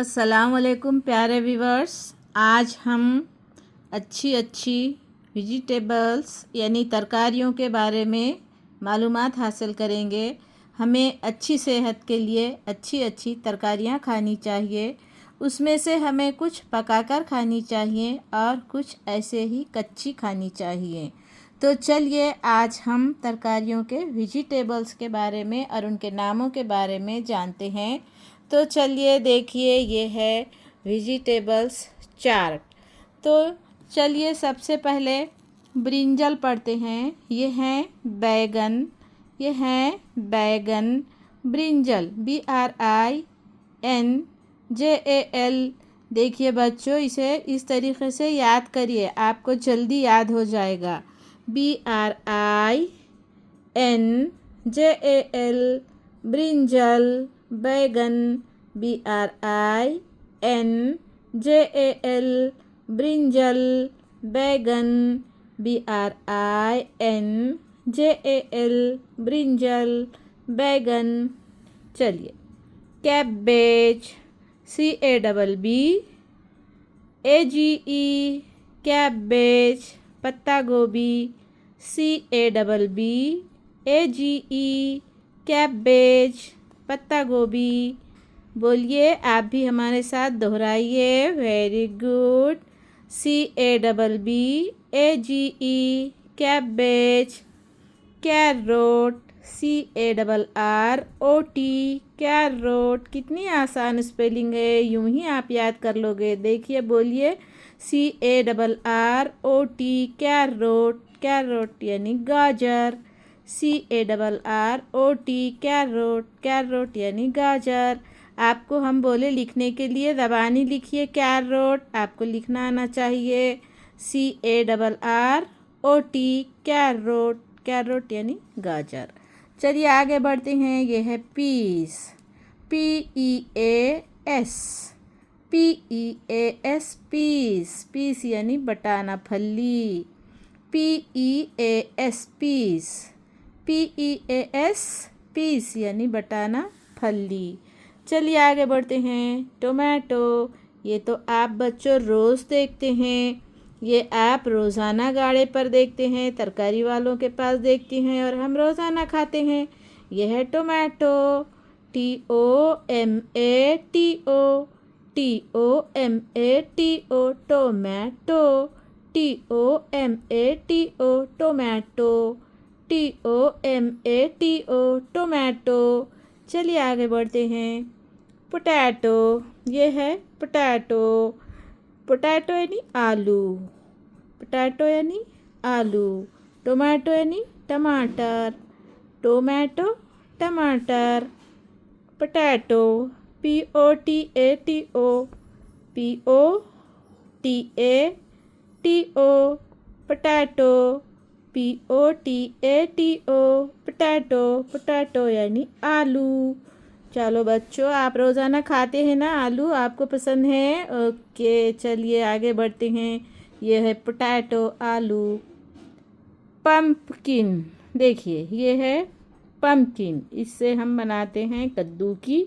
अस्सलाम वालेकुम प्यारे व्यूवर्स। आज हम अच्छी वेजिटेबल्स यानी तरकारियों के बारे में मालूमात हासिल करेंगे। हमें अच्छी सेहत के लिए अच्छी तरकारियां खानी चाहिए। उसमें से हमें कुछ पकाकर खानी चाहिए और कुछ ऐसे ही कच्ची खानी चाहिए। तो चलिए आज हम तरकारियों के वेजिटेबल्स के बारे में और उनके नामों के बारे में जानते हैं। तो चलिए देखिए, ये है वेजिटेबल्स चार्ट। तो चलिए सबसे पहले ब्रिंजल पढ़ते हैं। ये हैं बैगन, ये हैं बैगन, ब्रिंजल BRINJAL। देखिए बच्चों, इसे इस तरीके से याद करिए, आपको जल्दी याद हो जाएगा। BRINJAL ब्रिंजल बैगन, BRINJAL ब्रिंजल बैगन, BRINJAL ब्रिंजल बैगन। चलिए कैबेज, CABBAGE कैबेज, पत्ता गोभी, CABBAGE कैबेज, पत्ता गोभी। बोलिए आप भी हमारे साथ दोहराइए। Very good. CABBAGE cabbage. Carrot, CARROT carrot. कितनी आसान स्पेलिंग है, यूं ही आप याद कर लोगे। देखिए बोलिए CARROT कैरोट, कैरोट यानी गाजर। CARROT कैरोट, कैरोट यानी गाजर। आपको हम बोले लिखने के लिए ज़बानी लिखिए कैरोट, आपको लिखना आना चाहिए CARROT कैरोट, कैरोट यानी गाजर। चलिए आगे बढ़ते हैं। ये है peas, PEAS, PEAS peas, peas यानी बटाना फली। PEAS पीस, PEAS पीस यानी बटाना फली। चलिए आगे बढ़ते हैं। टोमेटो, ये तो आप बच्चों रोज़ देखते हैं, ये आप रोज़ाना गाड़े पर देखते हैं, तरकारी वालों के पास देखते हैं और हम रोज़ाना खाते हैं। यह है tomato, TOMATO, TOMATO tomato, TOMATO tomato, TOMATO tomato. चलिए आगे बढ़ते हैं। पोटैटो, ये है पोटैटो, पोटैटो यानी आलू, पोटैटो यानी आलू। टोमेटो यानी टमाटर, टोमेटो टमाटर। Potato, POTATO, POTATO potato, POTATO potato, potato यानी आलू। चलो बच्चों, आप रोज़ाना खाते हैं ना आलू, आपको पसंद है? ओके, चलिए आगे बढ़ते हैं। ये है पोटैटो, आलू। पंपकिन, देखिए ये है पंपकिन, इससे हम बनाते हैं कद्दू की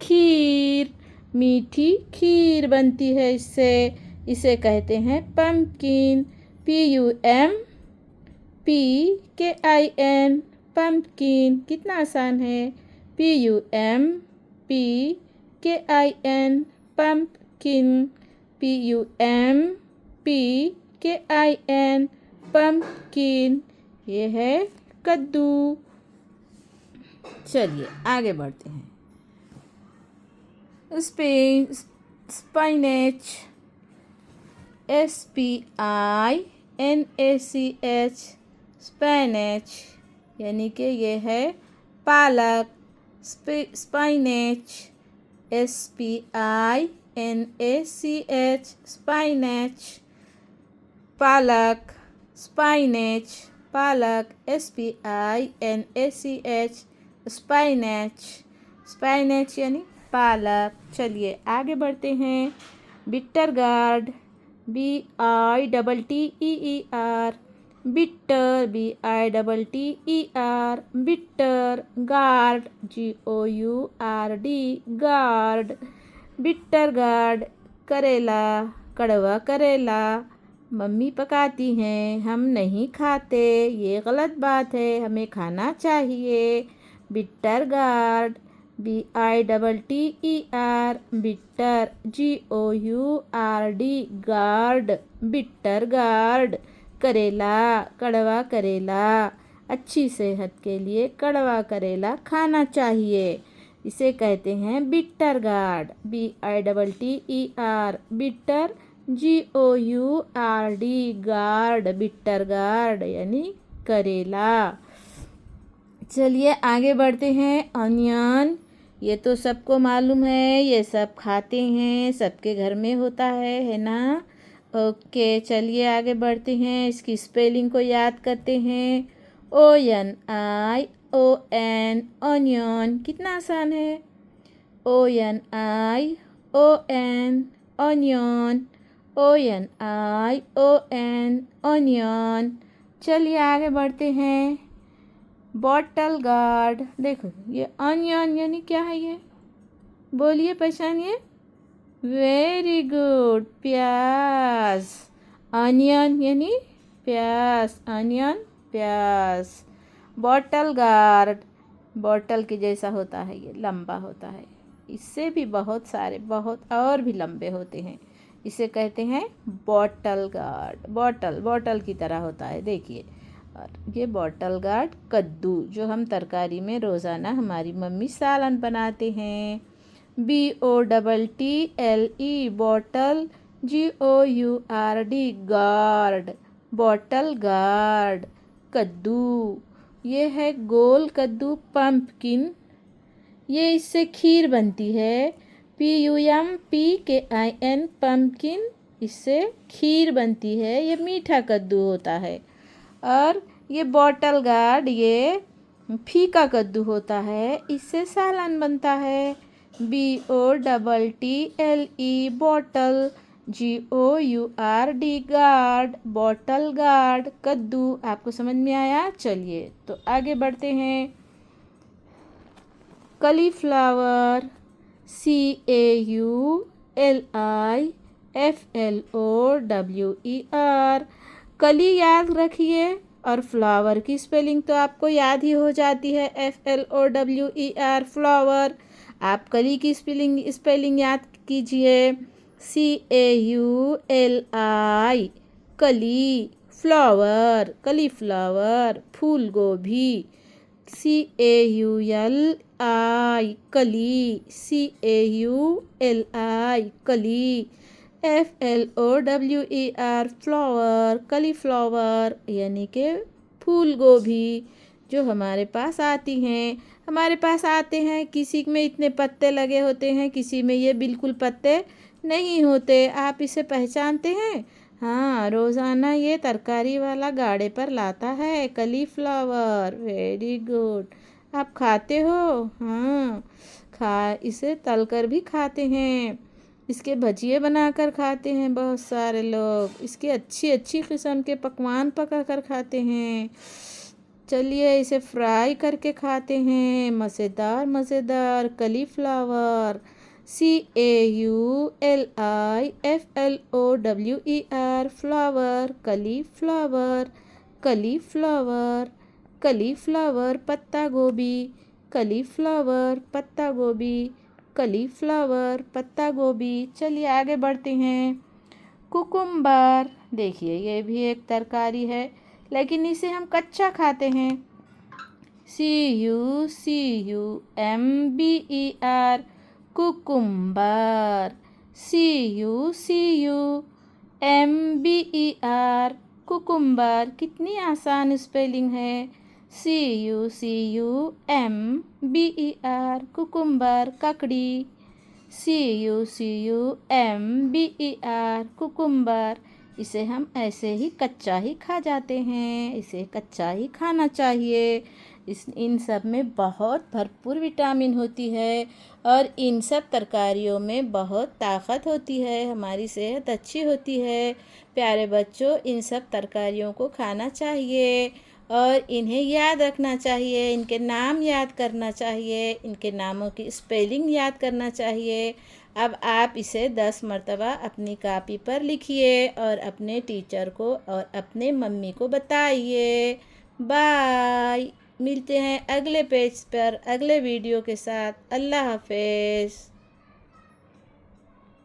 खीर, मीठी खीर बनती है इससे, इसे कहते हैं पंपकिन, PUMPKIN पंपकिन। कितना आसान है, PUMPKIN पंपकिन, PUMPKIN पंपकिन। ये है कद्दू। चलिए आगे बढ़ते हैं। स्पाइनेच, SPINACH स्पाइनेच, यानी कि ये है पालक। स्पाइनेच, SPINACH स्पाइनेच, पालक। स्पाइनेच, पालक, SPINACH स्पाइनेच, स्पाइनेच यानी पालक। चलिए आगे बढ़ते हैं। Bitter gourd, BITTER bitter, BITTER bitter. Guard, GOURD guard, bitter guard करेला, कड़वा करेला मम्मी पकाती हैं, हम नहीं खाते, ये गलत बात है, हमें खाना चाहिए। Bitter guard BITTER bitter GOURD guard, bitter guard करेला, कड़वा करेला, अच्छी सेहत के लिए कड़वा करेला खाना चाहिए, इसे कहते हैं bitter guard BITTER bitter GOURD guard, bitter guard यानी करेला। चलिए आगे बढ़ते हैं। ऑनियन, ये तो सबको मालूम है, ये सब खाते हैं, सबके घर में होता है ना। ओके, चलिए आगे बढ़ते हैं, इसकी स्पेलिंग को याद करते हैं। ONION ऑनियन, कितना आसान है। ONION onion, ONION onion. चलिए आगे बढ़ते हैं। बॉटल गार्ड, देखो ये ऑनियन यानी क्या है, ये बोलिए, पहचानिए। वेरी गुड, प्याज। ऑनियन यानी प्याज, ऑनियन प्याज। बॉटल गार्ड, बॉटल के जैसा होता है, ये लंबा होता है, इससे भी बहुत सारे, बहुत और भी लंबे होते हैं, इसे कहते हैं बॉटल गार्ड। बॉटल की तरह होता है, देखिए। और ये बॉटल गार्ड कद्दू, जो हम तरकारी में रोज़ाना हमारी मम्मी सालन बनाते हैं। BOTTLE bottle, GOURD guard, bottle gourd कद्दू। ये है गोल कद्दू, पम्पकिन, ये इससे खीर बनती है। PUMPKIN पम्पकिन, इससे खीर बनती है, ये मीठा कद्दू होता है। और ये बॉटल गार्ड, ये फीका कद्दू होता है, इससे सालन बनता है। BOTTLE bottle, GOURD guard, bottle gourd कद्दू। आपको समझ में आया? चलिए तो आगे बढ़ते हैं। Cauliflower, CAULIFLOWER। कली याद रखिए, और फ्लावर की स्पेलिंग तो आपको याद ही हो जाती है, FLOWER फ्लावर। आप कली की स्पेलिंग याद कीजिए, CAULI कली, फ्लावर कलीफ्लावर, फूल गोभी, CAULI कली, CAULI कली, FLOWER फ्लावर, कलीफ्लावर यानी कि फूल गोभी, जो हमारे पास आती हैं। हमारे पास आते हैं, किसी में इतने पत्ते लगे होते हैं, किसी में ये बिल्कुल पत्ते नहीं होते। आप इसे पहचानते हैं? हाँ, रोज़ाना ये तरकारी वाला गाड़े पर लाता है कलीफ्लावर। वेरी गुड, आप खाते हो? हाँ, इसे तलकर भी खाते हैं, इसके भजिए बनाकर खाते हैं बहुत सारे लोग, इसके अच्छी अच्छी किस्म के पकवान पका कर खाते हैं। चलिए इसे फ्राई करके खाते हैं, मज़ेदार मज़ेदार cauliflower, CAULIFLOWER flower, cauliflower, cauliflower, cauliflower पत्ता गोभी, कलीफ्लावर पत्ता गोभी, कलीफ्लावर पत्ता गोभी। चलिए आगे बढ़ते हैं। कुकुम्बर, देखिए ये भी एक तरकारी है, लेकिन इसे हम कच्चा खाते हैं। CUCUMBER cucumber, CUCUMBER cucumber. कितनी आसान स्पेलिंग है, CUCUMBER कुकुम्बर, ककड़ी, CUCUMBER कुकुम्बर। इसे हम ऐसे ही कच्चा ही खा जाते हैं, इसे कच्चा ही खाना चाहिए। इन सब में बहुत भरपूर विटामिन होती है, और इन सब तरकारियों में बहुत ताकत होती है, हमारी सेहत अच्छी होती है। प्यारे बच्चों, इन सब तरकारियों को खाना चाहिए। और इन्हें याद रखना चाहिए, इनके नाम याद करना चाहिए, इनके नामों की स्पेलिंग याद करना चाहिए। अब आप इसे 10 मरतबा अपनी कॉपी पर लिखिए और अपने टीचर को और अपने मम्मी को बताइए। बाय। मिलते हैं अगले पेज पर अगले वीडियो के साथ। अल्लाह हाफ़िज़।